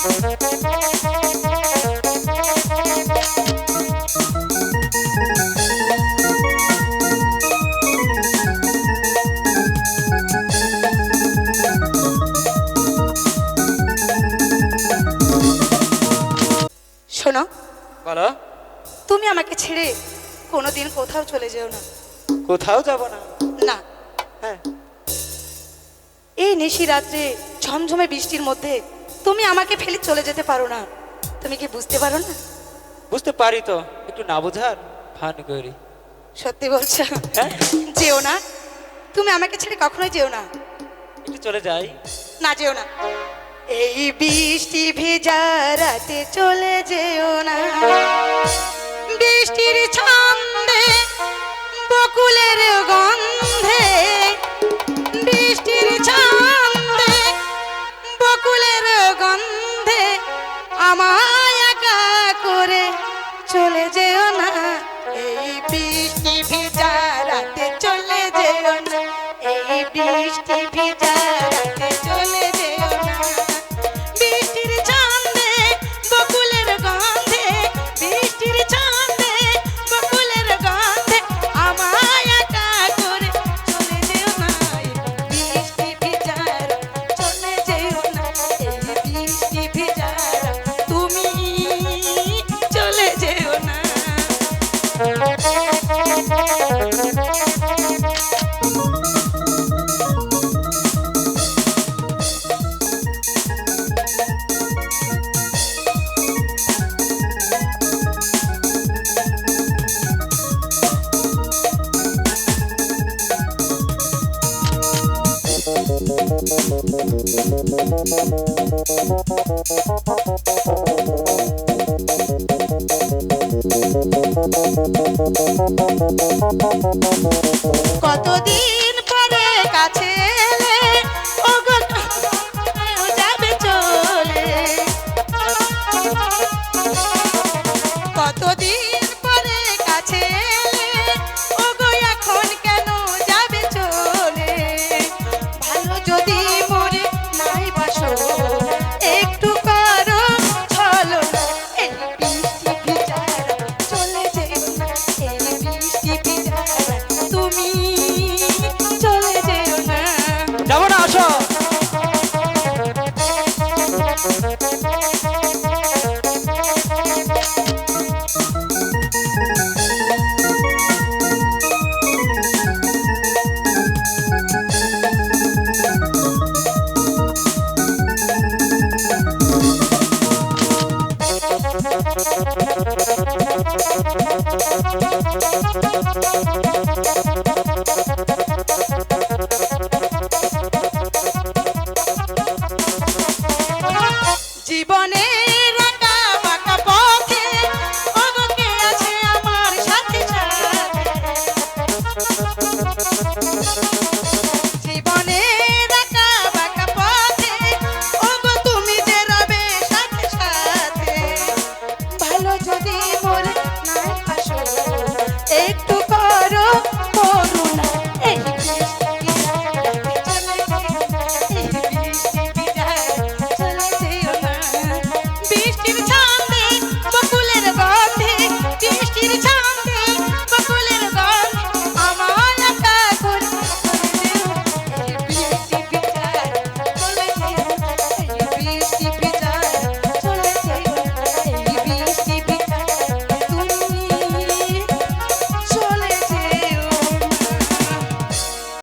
শোনো, বলো। তুমি আমাকে ছেড়ে কোনোদিন কোথাও চলে যেও না। কোথাও যাব না? না। হ্যাঁ। এই নিশি রাত্রে ঝমঝমে বৃষ্টির মধ্যে তুমি আমাকে ফেলে চলে যেতে পারো না। তুমি কি বুঝতে পারো না? বুঝতে পারি তো, একটু না বোঝার ভান করি। সত্যি বলছো? হ্যাঁ। যেও না, তুমি আমাকে ছেড়ে কখনোই যেও না। একটু চলে যাই। না, যেও না। এই বৃষ্টি ভেজা রাতে চলে যেও না। বৃষ্টির ছন্দে বকুলের গন্ধে, বৃষ্টির ছন্দে বকুলের গন্ধে আমায় একা করে চলে যেও না। এই বৃষ্টি ভেজা রাতে চলে যেও না। এই বৃষ্টি ভেজা রাতে চলে যেও না। বৃষ্টির ছন্দে বকুলের গন্ধে, বৃষ্টির ছন্দে বকুলের গন্ধে আমায় একা করে চলে যেও না। বৃষ্টি ভেজা চলে যেও না। এই বৃষ্টি ভেজা তুমি চলে যেও না। কতদিন পরে কাছে এলে, ওগো যাবে চলে। কতদিন পরে কাছে এলে, ওগো এখন কেন যাবে চলে। ভালো যদি মরে নাই বাসো, একটু করো ছলনা। এই বৃষ্টি ভিজা চলে যেও না। এই বৃষ্টি ভিজা তুমি চলে যেও না। যাবো না, আসো। জীবনে